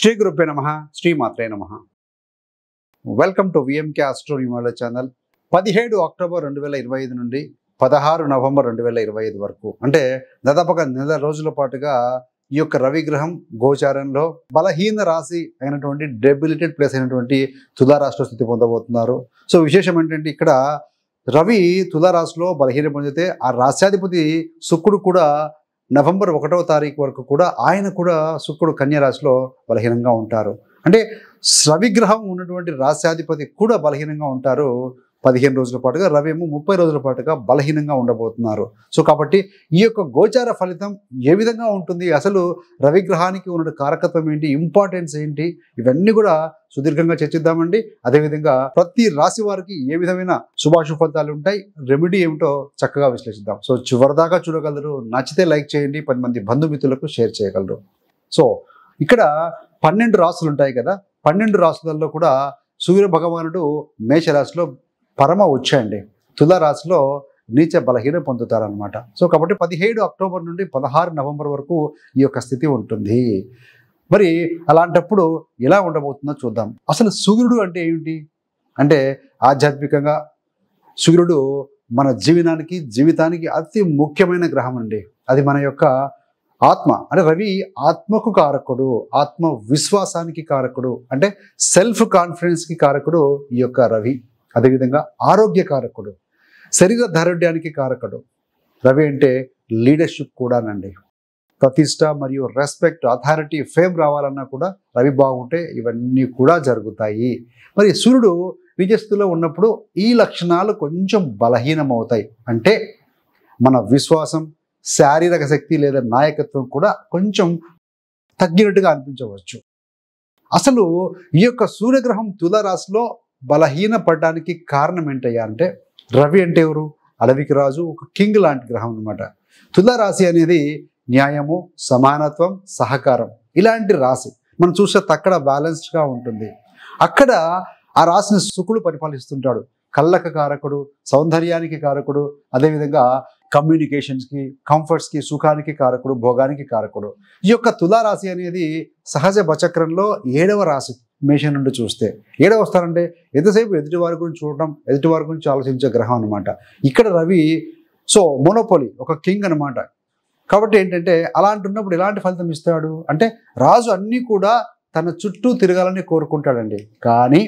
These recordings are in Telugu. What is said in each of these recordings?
శ్రీ గురుభ్యో నమః, శ్రీ మాత్రే నమః. Welcome to VMK astro numerology channel. 17 October 2025 నుండి 16 నవంబర్ 2025 వరకు, అంటే దాదాపుగా నెల రోజుల పాటుగా ఈ యొక్క రవి గ్రహం గోచారంలో బలహీన రాశి అయినటువంటి డెబిలిటెడ్ ప్లేస్ అయినటువంటి తులారాశిలో స్థితి పొందబోతున్నారు. సో విశేషం ఏంటంటే, ఇక్కడ రవి తులారాశిలో బలహీన పొందితే ఆ రాశ్యాధిపతి శుక్రుడు కూడా నవంబర్ 1వ తారీఖు వరకు కూడా ఆయన కూడా శుక్రుడు కన్యా రాశిలో బలహీనంగా ఉంటారు. అంటే రవి గ్రహం ఉన్నటువంటి రాశ్యాధిపతి కూడా బలహీనంగా ఉంటారు 15 రోజుల పాటుగా. రవి ఏమో 30 రోజుల పాటుగా బలహీనంగా ఉండబోతున్నారు. సో కాబట్టి ఈ యొక్క గోచార ఫలితం ఏ విధంగా ఉంటుంది, అసలు రవి గ్రహానికి ఉన్న కారకత్వం ఏంటి, ఇంపార్టెన్స్ ఏంటి, ఇవన్నీ కూడా సుదీర్ఘంగా చర్చిద్దామండి. అదేవిధంగా ప్రతి రాశి వారికి ఏ విధమైన శుభాశుభ ఫలితాలు ఉంటాయి, రెమెడీ ఏమిటో చక్కగా విశ్లేషిద్దాం. సో చివరిదాకా చూడగలరు. నచ్చితే లైక్ చేయండి, 10 మంది బంధుమిత్రులకు షేర్ చేయగలరు. సో ఇక్కడ 12 రాశులు ఉంటాయి కదా, 12 రాశులలో కూడా సూర్య భగవానుడు మేషరాశిలో పరమ వచ్చాయండి, తులారాశిలో నీచ బలహీన పొందుతారనమాట. సో కాబట్టి 17 అక్టోబర్ నుండి 16 నవంబర్ వరకు ఈ యొక్క స్థితి ఉంటుంది. మరి అలాంటప్పుడు ఎలా ఉండబోతుందో చూద్దాం. అసలు సూర్యుడు అంటే ఏమిటి అంటే, ఆధ్యాత్మికంగా సూర్యుడు మన జీవితానికి అతి ముఖ్యమైన గ్రహం అండి. అది మన యొక్క ఆత్మ. అంటే రవి ఆత్మకు కారకుడు, ఆత్మ విశ్వాసానికి కారకుడు, అంటే సెల్ఫ్ కాన్ఫిడెన్స్కి కారకుడు ఈ యొక్క రవి. అదేవిధంగా ఆరోగ్యకారకుడు, శరీర దారుఢ్యానికి కారకుడు. రవి అంటే లీడర్షిప్ కూడానండి. ప్రతిష్ట మరియు రెస్పెక్ట్, అథారిటీ, ఫేమ్ రావాలన్నా కూడా రవి బాగుంటే ఇవన్నీ కూడా జరుగుతాయి. మరి సూర్యుడు నీచస్థితిలో ఉన్నప్పుడు ఈ లక్షణాలు కొంచెం బలహీనం అవుతాయి. అంటే మన విశ్వాసం, శారీరక శక్తి లేదా నాయకత్వం కూడా కొంచెం తగ్గినట్టుగా అనిపించవచ్చు. అసలు ఈ యొక్క సూర్యగ్రహం తులారాశిలో బలహీన పడడానికి కారణం ఏంటయ్యా అంటే, రవి అంటే ఎవరు? అడవికి రాజు, ఒక కింగ్ లాంటి గ్రహం అనమాట. తులారాశి అనేది న్యాయము, సమానత్వం, సహకారం ఇలాంటి రాశి. మనం చూస్తే అక్కడ బ్యాలెన్స్డ్గా ఉంటుంది. అక్కడ ఆ రాశిని శుక్రుడు పరిపాలిస్తుంటాడు. కళ్ళకు కారకుడు, సౌందర్యానికి కారకుడు, అదేవిధంగా కమ్యూనికేషన్స్కి, కంఫర్ట్స్కి, సుఖానికి కారకుడు, భోగానికి కారకుడు. ఈ యొక్క తులారాశి అనేది సహజ బచక్రంలో 7వ రాశి. మేషం నుండి చూస్తే 7వ స్థానంటే ఎంతసేపు ఎదుటి వారి గురించి చూడటం, ఎదుటి వారి గురించి ఆలోచించే గ్రహం అనమాట. ఇక్కడ రవి సో మోనోపోలీ, ఒక కింగ్ అనమాట. కాబట్టి ఏంటంటే, అలాంటి ఉన్నప్పుడు ఎలాంటి ఫలితం ఇస్తాడు అంటే, రాజు అన్నీ కూడా తన చుట్టూ తిరగాలని కోరుకుంటాడండి. కానీ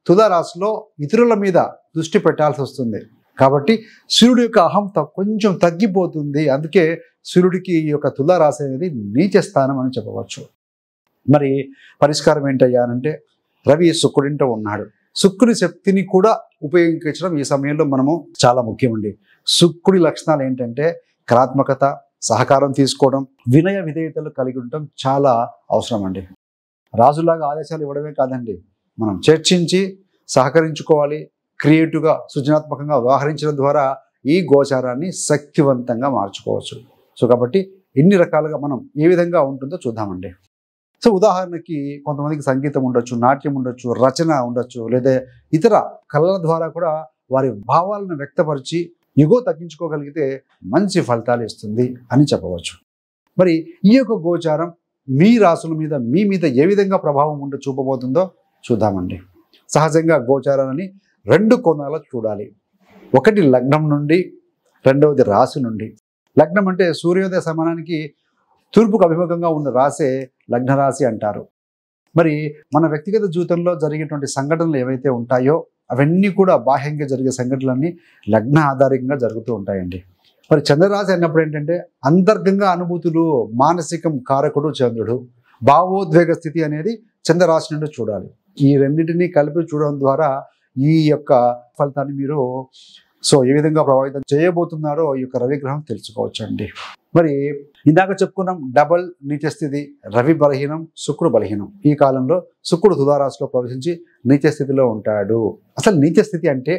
తులారాశిలో ఇతరుల మీద దృష్టి పెట్టాల్సి వస్తుంది. కాబట్టి సూర్యుడి యొక్క అహం కొంచెం తగ్గిపోతుంది. అందుకే సూర్యుడికి ఈ యొక్క తులారాశి అనేది నీచ స్థానం అని చెప్పవచ్చు. మరి పరిష్కారం ఏంటయ్యా అంటే, రవి శుక్రుడింట ఉన్నాడు. శుక్రుడి శక్తిని కూడా ఉపయోగించడం ఈ సమయంలో మనము చాలా ముఖ్యమండి. శుక్రుడి లక్షణాలు ఏంటంటే, కళాత్మకత, సహకారం తీసుకోవడం, వినయ విధేయతలు కలిగి ఉండటం చాలా అవసరం అండి. రాజులాగా ఆదేశాలు ఇవ్వడమే కాదండి, మనం చర్చించి సహకరించుకోవాలి. క్రియేటివ్గా, సృజనాత్మకంగా వ్యవహరించడం ద్వారా ఈ గోచారాన్ని శక్తివంతంగా మార్చుకోవచ్చు. సో కాబట్టి ఇన్ని రకాలుగా మనం ఏ విధంగా ఉంటుందో చూద్దామండి. సో ఉదాహరణకి, కొంతమందికి సంగీతం ఉండొచ్చు, నాట్యం ఉండొచ్చు, రచన ఉండొచ్చు, లేదా ఇతర కళల ద్వారా కూడా వారి భావాలను వ్యక్తపరిచి ఇగో తగ్గించుకోగలిగితే మంచి ఫలితాలు ఇస్తుంది అని చెప్పవచ్చు. మరి ఈ యొక్క గోచారం మీ రాశుల మీద, మీ మీద ఏ విధంగా ప్రభావం చూపబోతుందో చూద్దామండి. సహజంగా గోచారాన్ని 2 కోణాల్లో చూడాలి. ఒకటి లగ్నం నుండి, రెండవది రాశి నుండి. లగ్నం అంటే సూర్యోదయ సమయానికి తూర్పుకు అభిముఖంగా ఉన్న రాశే లగ్న రాశి అంటారు. మరి మన వ్యక్తిగత జీవితంలో జరిగేటువంటి సంఘటనలు ఏవైతే ఉంటాయో అవన్నీ కూడా బాహ్యంగా జరిగే సంఘటనలన్నీ లగ్న ఆధారితంగా జరుగుతూ ఉంటాయండి. మరి చంద్రరాశి అన్నప్పుడు ఏంటంటే, అంతర్గంగా అనుభూతులు, మానసికం కారకుడు చంద్రుడు. భావోద్వేగ స్థితి అనేది చంద్రరాశి నుండి చూడాలి. ఈ రెండింటినీ కలిపి చూడడం ద్వారా ఈ యొక్క ఫలితాన్ని మీరు ఏ విధంగా ప్రభావితం చేయబోతున్నారో ఈ యొక్క రవిగ్రహం తెలుసుకోవచ్చు అండి. మరి ఇందాక చెప్పుకున్నాం, డబల్ నీచ స్థితి, రవి బలహీనం, శుక్రుడు బలహీనం. ఈ కాలంలో శుక్రుడు తులారాశిలో ప్రవేశించి నీచ స్థితిలో ఉంటాడు. అసలు నీచ స్థితి అంటే,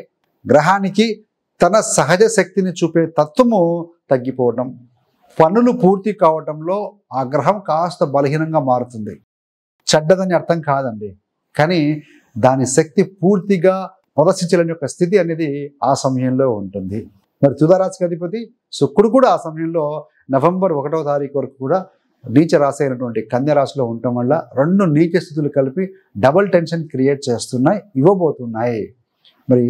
గ్రహానికి తన సహజ శక్తిని చూపే తత్వము తగ్గిపోవడం, పనులు పూర్తి కావటంలో ఆ గ్రహం కాస్త బలహీనంగా మారుతుంది. చెడ్డదని అర్థం కాదండి, కానీ దాని శక్తి పూర్తిగా ప్రదర్శించలేని యొక్క స్థితి అనేది ఆ సమయంలో ఉంటుంది. మరి తులారాశికి అధిపతి శుక్రుడు కూడా ఆ సమయంలో నవంబర్ 1వ తారీఖు వరకు కూడా నీచ రాశి అయినటువంటి కన్య రాశిలో ఉండటం వల్ల రెండు నీచ స్థితులు కలిపి డబుల్ టెన్షన్ క్రియేట్ చేస్తున్నాయి, ఇవ్వబోతున్నాయి. మరి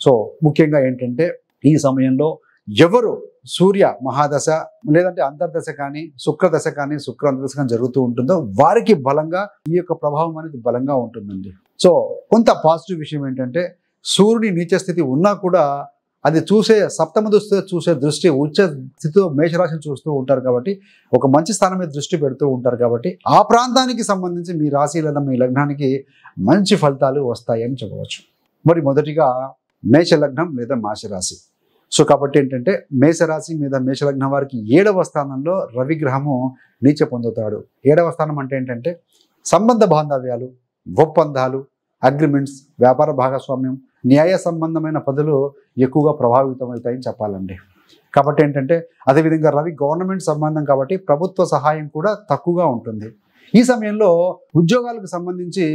సో ముఖ్యంగా ఏంటంటే ఈ సమయంలో ఎవరు సూర్య మహాదశ లేదంటే అంతర్దశ కానీ శుక్రదశ కానీ శుక్ర అంతర్దశ కానీ జరుగుతూ ఉంటుందో వారికి బలంగా ఈ యొక్క ప్రభావం అనేది బలంగా ఉంటుందండి. సో కొంత పాజిటివ్ విషయం ఏంటంటే సూర్యుడి నీచ స్థితి ఉన్నా కూడా అది చూసే సప్తమ దృష్టితో చూసే దృష్టి ఉచ్చ స్థితితో మేషరాశిని చూస్తూ ఉంటారు కాబట్టి ఒక మంచి స్థానం మీద దృష్టి పెడుతూ ఉంటారు కాబట్టి ఆ ప్రాంతానికి సంబంధించి మీ రాశి లేదా మీ లగ్నానికి మంచి ఫలితాలు వస్తాయి అని చెప్పవచ్చు. మరి మొదటిగా మేష లగ్నం లేదా మేషరాశి. సో కాబట్టి ఏంటంటే మేషరాశి మీద మేషలగ్నం వారికి 7వ స్థానంలో రవి గ్రహము నీచ పొందుతాడు. 7వ స్థానం అంటే ఏంటంటే సంబంధ బాంధవ్యాలు, ఒప్పందాలు, అగ్రిమెంట్స్, వ్యాపార భాగస్వామ్యం, న్యాయ సంబంధమైన పదులు ఎక్కువగా ప్రభావితమవుతాయని చెప్పాలండి. కాబట్టి ఏంటంటే అదేవిధంగా రవి గవర్నమెంట్ సంబంధం కాబట్టి ప్రభుత్వ సహాయం కూడా తక్కువగా ఉంటుంది. ఈ సమయంలో ఉద్యోగాలకు సంబంధించి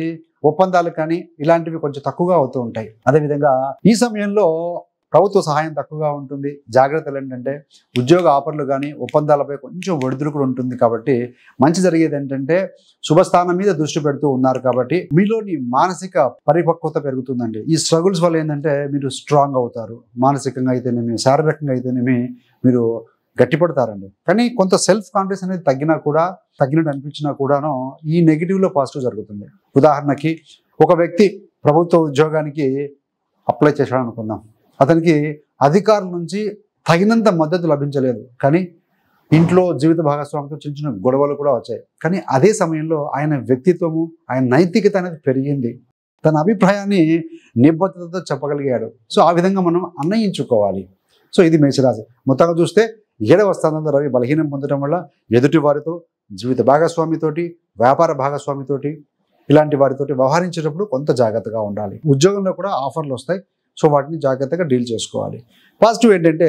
ఒప్పందాలు కానీ ఇలాంటివి కొంచెం తక్కువగా అవుతూ ఉంటాయి. అదేవిధంగా ఈ సమయంలో ప్రభుత్వ సహాయం తక్కువగా ఉంటుంది. జాగ్రత్తలు ఏంటంటే ఉద్యోగ ఆఫర్లు కానీ ఒప్పందాలపై కొంచెం ఒడిదుడుకులు ఉంటుంది. కాబట్టి మంచి జరిగేది ఏంటంటే శుభస్థానం మీద దృష్టి పెడుతూ ఉన్నారు కాబట్టి మీలోని మానసిక పరిపక్వత పెరుగుతుందండి. ఈ స్ట్రగుల్స్ వల్ల ఏంటంటే మీరు స్ట్రాంగ్ అవుతారు. మానసికంగా అయితేనేమి శారీరకంగా అయితేనేమి మీరు గట్టిపడతారండి. కానీ కొంత సెల్ఫ్ కాన్ఫిడెన్స్ అనేది తగ్గినట్టు అనిపించినా కూడాను ఈ నెగిటివ్లో పాజిటివ్ జరుగుతుంది. ఉదాహరణకి ఒక వ్యక్తి ప్రభుత్వ ఉద్యోగానికి అప్లై చేశాడు అనుకుందాం. అతనికి అధికారుల నుంచి తగినంత మద్దతు లభించలేదు, కానీ ఇంట్లో జీవిత భాగస్వామితో చిన్న చిన్న గొడవలు కూడా వచ్చాయి. కానీ అదే సమయంలో ఆయన వ్యక్తిత్వము, ఆయన నైతికత అనేది పెరిగింది. తన అభిప్రాయాన్ని నిబద్ధతతో చెప్పగలిగాడు. సో ఆ విధంగా మనం అన్వయించుకోవాలి. సో ఇది మేషరాశి. మొత్తంగా చూస్తే 7వ స్థానంలో రవి బలహీనం పొందడం వల్ల ఎదుటి వారితో, జీవిత భాగస్వామితోటి, వ్యాపార భాగస్వామితోటి ఇలాంటి వారితోటి వ్యవహరించేటప్పుడు కొంత జాగ్రత్తగా ఉండాలి. ఉద్యోగంలో కూడా ఆఫర్లు వస్తాయి. సో వాటిని జాగ్రత్తగా డీల్ చేసుకోవాలి. పాజిటివ్ ఏంటంటే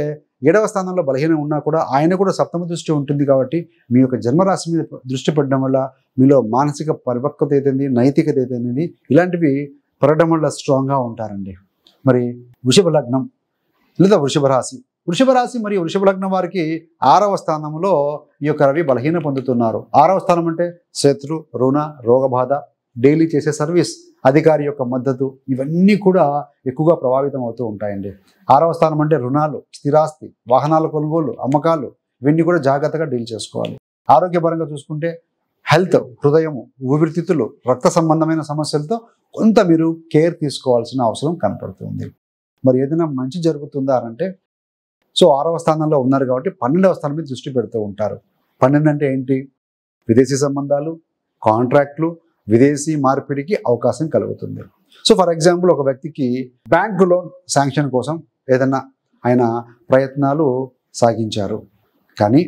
7వ స్థానంలో బలహీనం ఉన్నా కూడా ఆయన కూడా సప్తమ దృష్టి ఉంటుంది కాబట్టి మీ యొక్క జన్మరాశి మీద దృష్టి పెట్టడం వల్ల మీలో మానసిక పరిపక్వత అయితేంది, నైతికత అయితేనేది ఇలాంటివి పెరగడం వల్ల స్ట్రాంగ్గా ఉంటారండి. మరి వృషభ లగ్నం లేదా వృషభ రాశి మరియు వృషభ లగ్నం వారికి 6వ స్థానంలో ఈ యొక్క రవి బలహీన పొందుతున్నారు. 6వ స్థానం అంటే శత్రు, రుణ, రోగబాధ, డైలీ చేసే సర్వీస్, అధికారి యొక్క మద్దతు ఇవన్నీ కూడా ఎక్కువగా ప్రభావితం అవుతూ ఉంటాయండి. 6వ స్థానం అంటే రుణాలు, స్థిరాస్తి, వాహనాల కొనుగోలు, అమ్మకాలు ఇవన్నీ కూడా జాగ్రత్తగా డీల్ చేసుకోవాలి. ఆరోగ్యపరంగా చూసుకుంటే హెల్త్, హృదయము, ఊపిరితిత్తులు, రక్త సంబంధమైన సమస్యలతో కొంత మీరు కేర్ తీసుకోవాల్సిన అవసరం కనపడుతుంది. మరి ఏదైనా మంచి జరుగుతుందా అంటే సో 6వ స్థానంలో ఉన్నారు కాబట్టి 12వ స్థానం మీద దృష్టి పెడుతూ ఉంటారు. 12 అంటే ఏంటి? విదేశీ సంబంధాలు, కాంట్రాక్ట్లు, విదేశీ మార్పిడికి అవకాశం కలుగుతుంది. సో ఫర్ ఎగ్జాంపుల్ ఒక వ్యక్తికి బ్యాంకు లోన్ శాంక్షన్ కోసం ఏదన్నా ఆయన ప్రయత్నాలు సాగించారు, కానీ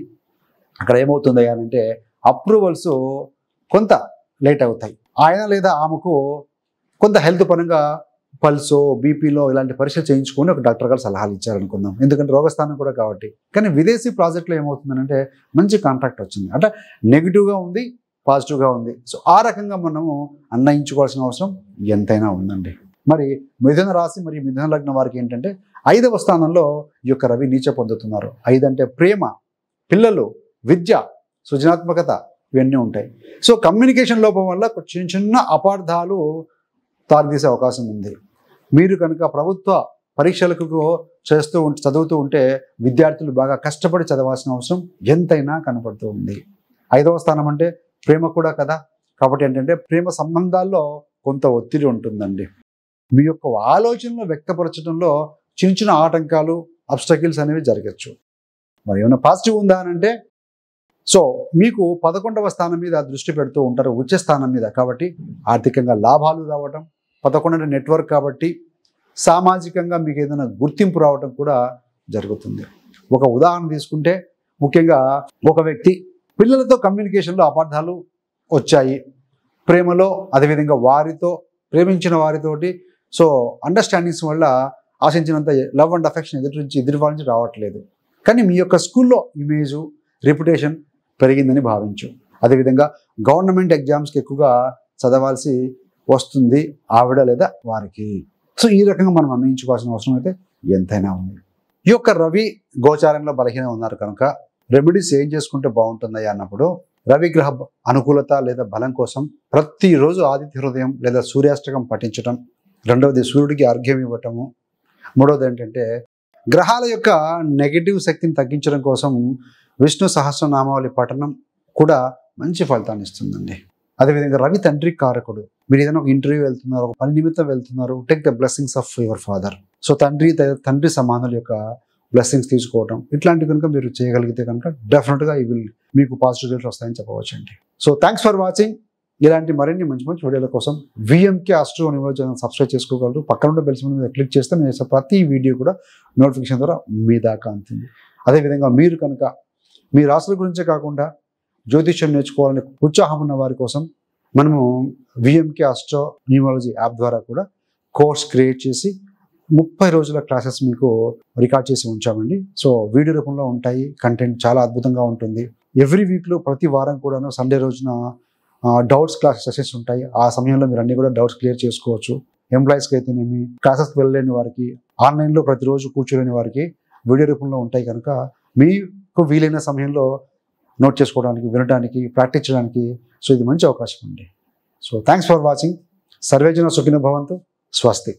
అక్కడ ఏమవుతుంది అంటే అప్రూవల్స్ కొంత లేట్ అవుతాయి. ఆయన లేదా ఆమెకు కొంత హెల్త్ పరంగా పల్సో, బీపీలో ఇలాంటి పరీక్షలు చేయించుకొని ఒక డాక్టర్ గారు సలహాలు ఇచ్చారనుకుందాం, ఎందుకంటే రోగస్థానం కూడా కాబట్టి. కానీ విదేశీ ప్రాజెక్టులో ఏమవుతుందంటే మంచి కాంట్రాక్ట్ వచ్చింది, అంటే నెగిటివ్గా ఉంది, పాజిటివ్గా ఉంది. సో ఆ రకంగా మనము అన్వయించుకోవాల్సిన అవసరం ఎంతైనా ఉందండి. మరి మిథున రాశి మరియు మిథున లగ్నం వారికి ఏంటంటే 5వ స్థానంలో ఈ యొక్క రవి నీచ పొందుతున్నారు. 5 అంటే ప్రేమ, పిల్లలు, విద్య, సృజనాత్మకత ఇవన్నీ ఉంటాయి. సో కమ్యూనికేషన్ లోపం వల్ల చిన్న చిన్న అపార్థాలు తారుదీసే అవకాశం ఉంది. మీరు కనుక ప్రభుత్వ పరీక్షలకు చదువుతూ ఉంటే విద్యార్థులు బాగా కష్టపడి చదవాల్సిన అవసరం ఎంతైనా కనపడుతూ ఉంది. 5వ స్థానం అంటే ప్రేమ కూడా కదా, కాబట్టి ఏంటంటే ప్రేమ సంబంధాల్లో కొంత ఒత్తిడి ఉంటుందండి. మీ యొక్క ఆలోచనలు వ్యక్తపరచడంలో చిన్న చిన్న ఆటంకాలు, అబ్స్టకిల్స్ అనేవి జరగచ్చు. మరి ఏమైనా పాజిటివ్ ఉందా అని అంటే సో మీకు 11వ స్థానం మీద దృష్టి పెడుతూ ఉంటారు, ఉచ్చ స్థానం మీద. కాబట్టి ఆర్థికంగా లాభాలు రావటం, 11 నెట్వర్క్ కాబట్టి సామాజికంగా మీకు ఏదైనా గుర్తింపు రావటం కూడా జరుగుతుంది. ఒక ఉదాహరణ తీసుకుంటే ముఖ్యంగా ఒక వ్యక్తి పిల్లలతో కమ్యూనికేషన్లో అపార్థాలు వచ్చాయి, ప్రేమలో అదేవిధంగా వారితో ప్రేమించిన వారితోటి సో అండర్స్టాండింగ్స్ వల్ల ఆశించినంత లవ్ అండ్ అఫెక్షన్ ఎదుటి వాళ్ళ నుంచి రావట్లేదు. కానీ మీ యొక్క స్కూల్లో ఇమేజు, రెప్యుటేషన్ పెరిగిందని భావించు. అదేవిధంగా గవర్నమెంట్ ఎగ్జామ్స్కి ఎక్కువగా చదవాల్సి వస్తుంది ఆవిడ లేదా వారికి. సో ఈ రకంగా మనం అన్వయించుకోవాల్సిన అవసరం అయితే ఎంతైనా ఉంది. ఈ యొక్క రవి గోచారంలో బలహీనం ఉన్నారు కనుక రెమెడీస్ ఏం చేసుకుంటే బాగుంటుందయ్యా అన్నప్పుడు రవి గ్రహ అనుకూలత లేదా బలం కోసం ప్రతిరోజు ఆదిత్య హృదయం లేదా సూర్యాష్టకం పఠించటం, రెండవది సూర్యుడికి అర్ఘ్యం ఇవ్వటము, మూడవది ఏంటంటే గ్రహాల యొక్క నెగిటివ్ శక్తిని తగ్గించడం కోసం విష్ణు సహస్రనామావళి పఠనం కూడా మంచి ఫలితాన్ని ఇస్తుందండి. అదేవిధంగా రవి తండ్రి కారకుడు. మీరు ఏదైనా ఒక ఇంటర్వ్యూ వెళ్తున్నారు, ఒక పని నిమిత్తం వెళ్తున్నారు, take the blessings of your father. So తండ్రి సమానుల యొక్క బ్లెస్సింగ్స్ తీసుకోవడం ఇట్లాంటివి కనుక మీరు చేయగలిగితే కనుక డెఫినెట్గా మీకు పాజిటివ్ రిజల్ట్స్ వస్తాయని చెప్పవచ్చు అండి. So thanks for watching. ఇలాంటి మరిన్ని మంచి మంచి వీడియోల కోసం VMK astro numerology channel subscribe చేసుకోగలరు. పక్కన ఉన్న బెల్ సింబల్ మీద క్లిక్ చేస్తే నేను ప్రతి వీడియో కూడా నోటిఫికేషన్ ద్వారా మీ దాకా అందుతుంది. అదేవిధంగా మీరు కనుక మీ రాశుల గురించే కాకుండా జ్యోతిష్యం నేర్చుకోవాలనే ఉత్సాహం ఉన్న వారి కోసం మనము విఎంకే ఆస్ట్రో న్యూమరాలజీ యాప్ ద్వారా కూడా కోర్స్ క్రియేట్ చేసి 30 రోజుల క్లాసెస్ మీకు రికార్డ్ చేసి ఉంచామండి. సో వీడియో రూపంలో ఉంటాయి. కంటెంట్ చాలా అద్భుతంగా ఉంటుంది. ఎవ్రీ వీక్లో ప్రతి వారం కూడాను సండే రోజున డౌట్స్ క్లాస్ సెషన్స్ ఉంటాయి. ఆ సమయంలో మీరు అన్ని కూడా డౌట్స్ క్లియర్ చేసుకోవచ్చు. ఎంప్లాయీస్కి అయితేనేమి, క్లాసెస్కి వెళ్ళలేని వారికి, ఆన్లైన్లో ప్రతిరోజు కూర్చోలేని వారికి వీడియో రూపంలో ఉంటాయి కనుక మీకు వీలైన సమయంలో నోట్ చేసుకోవడానికి, వినడానికి, ప్రాక్టీస్ చేయడానికి సో ఇది మంచి అవకాశం అండి. So thanks for watching. సర్వేజన సుఖినో భవంతు. స్వస్తి.